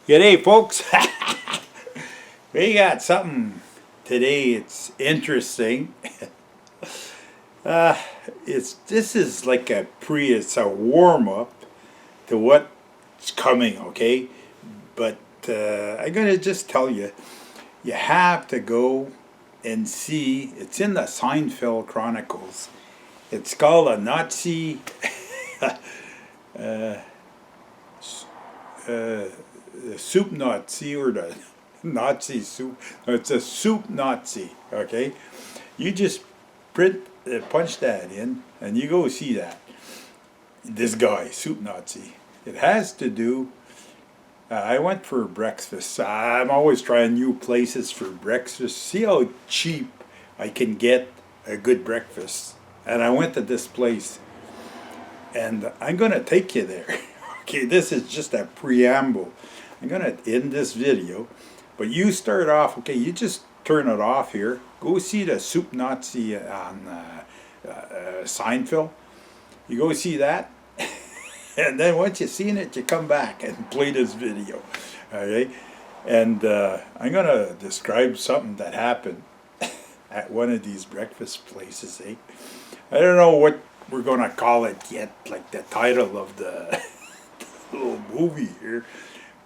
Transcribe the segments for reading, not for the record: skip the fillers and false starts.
G'day, folks. We got something today. It's interesting. This is like it's a warm up to what's coming. Okay, but I'm gonna just tell you, you have to go and see. It's in the Seinfeld Chronicles. It's called a Nazi. The soup Nazi or the Nazi soup. No, it's a soup Nazi. Okay, you just punch that in, and you go see that. This guy, soup Nazi. It has to do. I went for breakfast. I'm always trying new places for breakfast. See how cheap I can get a good breakfast. And I went to this place, and I'm gonna take you there. Okay, this is just a preamble. I'm gonna end this video, but you start off. Okay, you just turn it off here. Go see the soup Nazi on Seinfeld. You go see that, and then once you've seen it, you come back and play this video. Okay, and I'm gonna describe something that happened at one of these breakfast places. I don't know what we're gonna call it yet, like the title of the little movie here,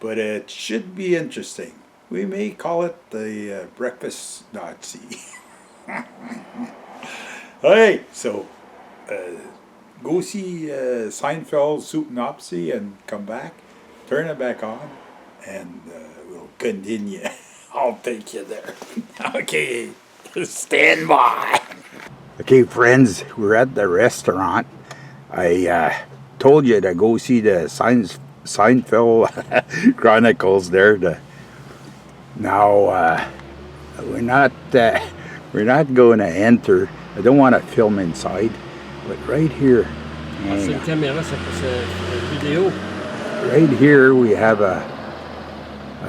but it should be interesting. We may call it the breakfast Nazi. Hey, so go see Seinfeld soup Nazi and come back, turn it back on, and we'll continue. I'll take you there. Okay, stand by. Okay, friends, we're at the restaurant. I told you to go see the Seinfeld Chronicles there. Now we're not going to enter. I don't want to film inside, but right here. C'est une caméra, c'est vidéo. Right here we have a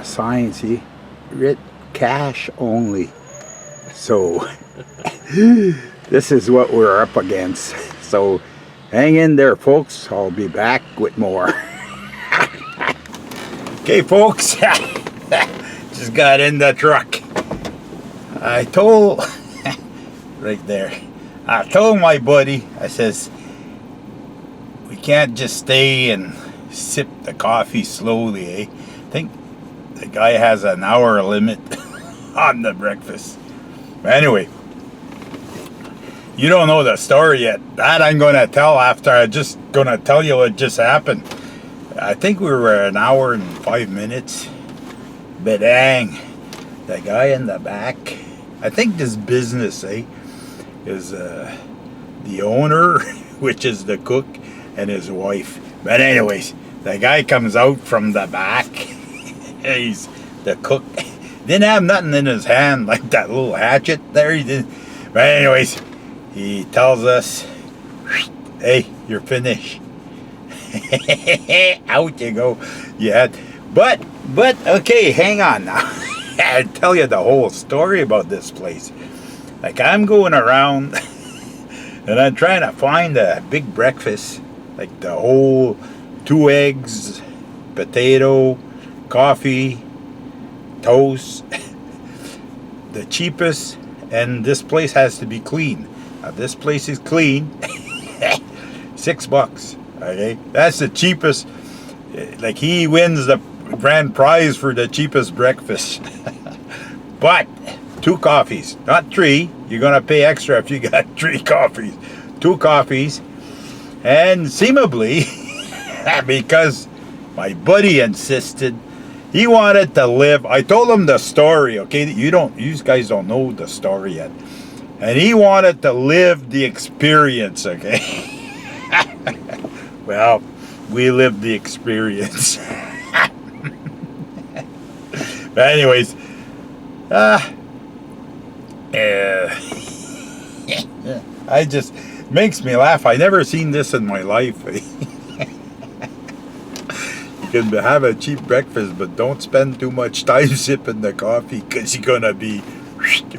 sign. See, writ cash only. So this is what we're up against. So hang in there, folks. I'll be back with more. Okay, folks. Just got in the truck. I told right there. I told my buddy. I says we can't just stay and sip the coffee slowly. I think the guy has an hour limit on the breakfast. But anyway. You don't know the story yet. That I'm going to tell after. I'm just going to tell you what just happened. I think we were an hour and 5 minutes. But dang, the guy in the back, I think this business, is the owner, which is the cook, and his wife. But anyways, the guy comes out from the back. He's the cook. Didn't have nothing in his hand, like that little hatchet there. He didn't. But anyways, he tells us, hey, you're finished. Out you go. Yeah. But, okay, hang on now. I'll tell you the whole story about this place. Like, I'm going around and I'm trying to find a big breakfast. Like the whole 2 eggs, potato, coffee, toast. The cheapest, and this place has to be clean. Now, this place is clean. $6. Okay, that's the cheapest. Like, he wins the grand prize for the cheapest breakfast. But 2 coffees, not 3. You're gonna pay extra if you got 3 coffees. 2 coffees, and seemingly, because my buddy insisted, he wanted to live. I told him the story. Okay, you guys don't know the story yet. And he wanted to live the experience, okay? Well, we lived the experience. But anyways, I just, makes me laugh. I never seen this in my life. You can have a cheap breakfast, but don't spend too much time sipping the coffee, because you're going to be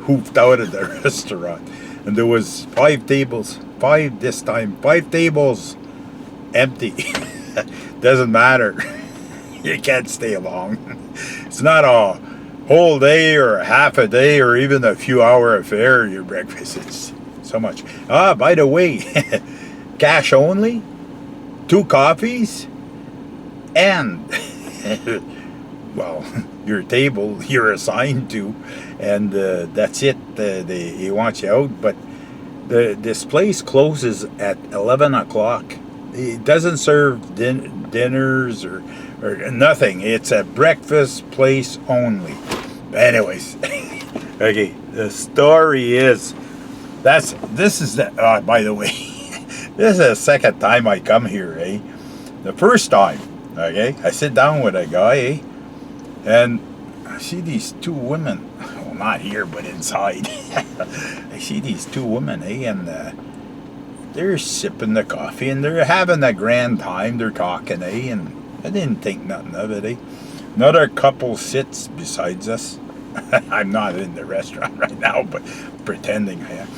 hoofed out of the restaurant. And there was 5 tables. 5 this time. 5 tables empty. Doesn't matter. You can't stay long. It's not a whole day or a half a day or even a few hour affair, your breakfast. It's so much. Ah, by the way, cash only, 2 coffees, and well, your table you're assigned to, and that's it. He wants you out, but this place closes at 11 o'clock. It doesn't serve dinners or nothing. It's a breakfast place only. Anyways, okay, the story is, by the way, this is the second time I come here, eh? The first time, okay, I sit down with a guy, eh? And I see these 2 women, well, not here, but inside. I see these 2 women, eh? And they're sipping the coffee and they're having a grand time. They're talking, eh? And I didn't think nothing of it, eh? Another couple sits besides us. I'm not in the restaurant right now, but pretending I am.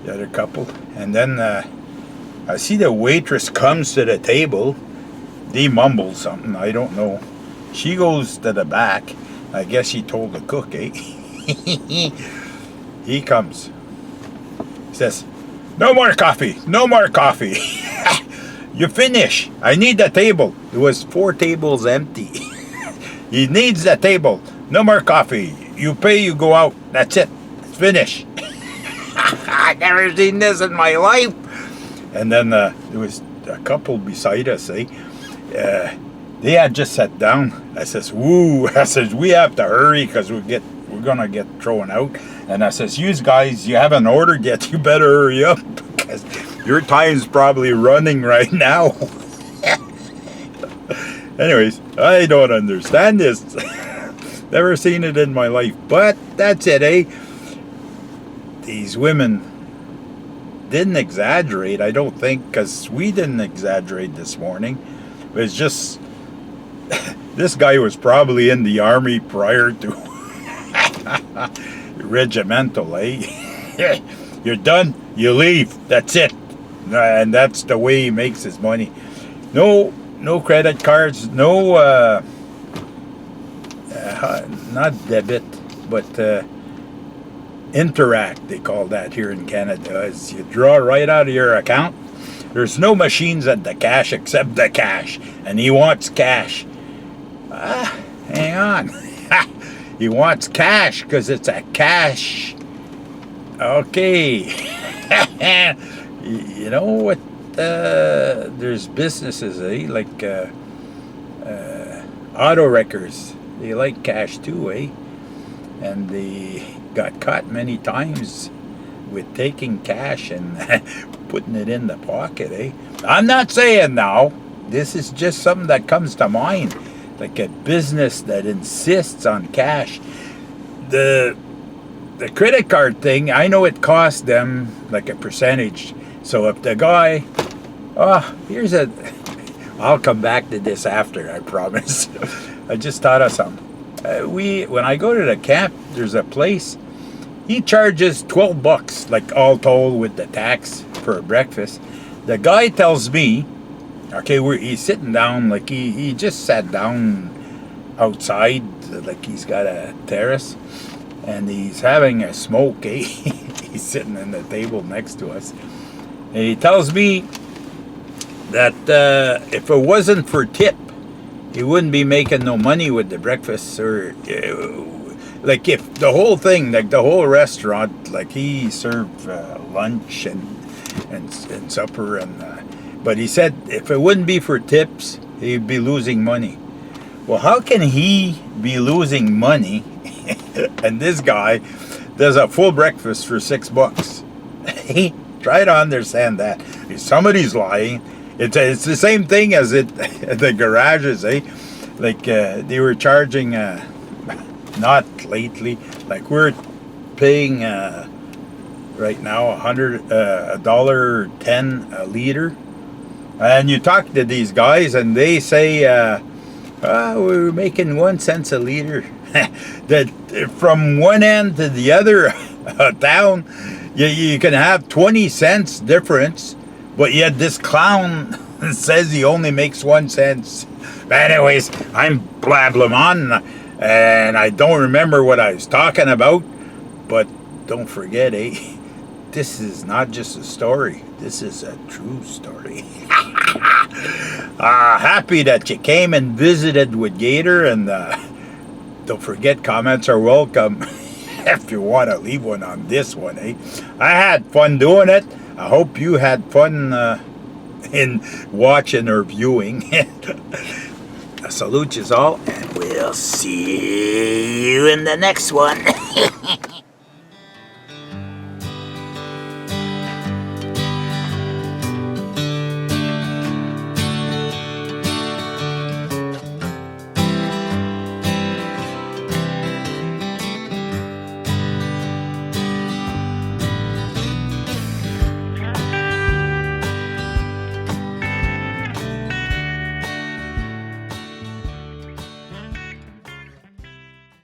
The other couple. And then I see the waitress comes to the table. They mumble something, I don't know. She goes to the back. I guess she told the cook, eh? He comes. He says, "No more coffee, no more coffee." "You finish. I need the table." It was 4 tables empty. He needs the table. "No more coffee. You pay, you go out. That's it. Finish." I've never seen this in my life. And then there was a couple beside us, eh? They had just sat down. I says, "Woo!" I says, "We have to hurry because we're gonna get thrown out." And I says, "You guys, you haven't ordered yet. You better hurry up because your time's probably running right now." Anyways, I don't understand this. Never seen it in my life. But that's it, eh? These women didn't exaggerate, I don't think, because we didn't exaggerate this morning. It was just, this guy was probably in the army prior to regimental, eh? You're done, you leave, that's it. And that's the way he makes his money. No credit cards, no, not debit, but Interact, they call that here in Canada. As you draw right out of your account. There's no machines at the cash except the cash. And he wants cash. Hang on. He wants cash because it's a cash. Okay. You know what? There's businesses, eh? Like auto wreckers. They like cash too, eh? And they got caught many times with taking cash and putting it in the pocket, eh? I'm not saying now. This is just something that comes to mind. Like a business that insists on cash. The credit card thing, I know it costs them like a percentage. So if the guy, I'll come back to this after, I promise. I just thought of something. When I go to the camp, there's a place. He charges $12, like all told with the tax for a breakfast. The guy tells me, okay, he's sitting down, like he just sat down outside, like he's got a terrace, and he's having a smoke, eh? He's sitting in the table next to us. And he tells me that if it wasn't for tip, he wouldn't be making no money with the breakfast, or like if the whole thing, like the whole restaurant, like he served lunch and supper, but he said if it wouldn't be for tips, he'd be losing money. Well, how can he be losing money and this guy does a full breakfast for $6? Try to understand that. If somebody's lying, it's the same thing as at the garages, eh? Like they were charging, not lately, like we're paying right now $1.10 a liter, and you talk to these guys and they say we're making 1 cent a liter. That from one end to the other town, you can have 20 cents difference, but yet this clown It says he only makes 1 cent. But anyways, I'm Blablamon, and I don't remember what I was talking about, but don't forget, this is not just a story. This is a true story. Happy that you came and visited with Gator, and don't forget, comments are welcome. If you want to leave one on this one, I had fun doing it. I hope you had fun in watching or viewing. I salute you all, and we'll see you in the next one.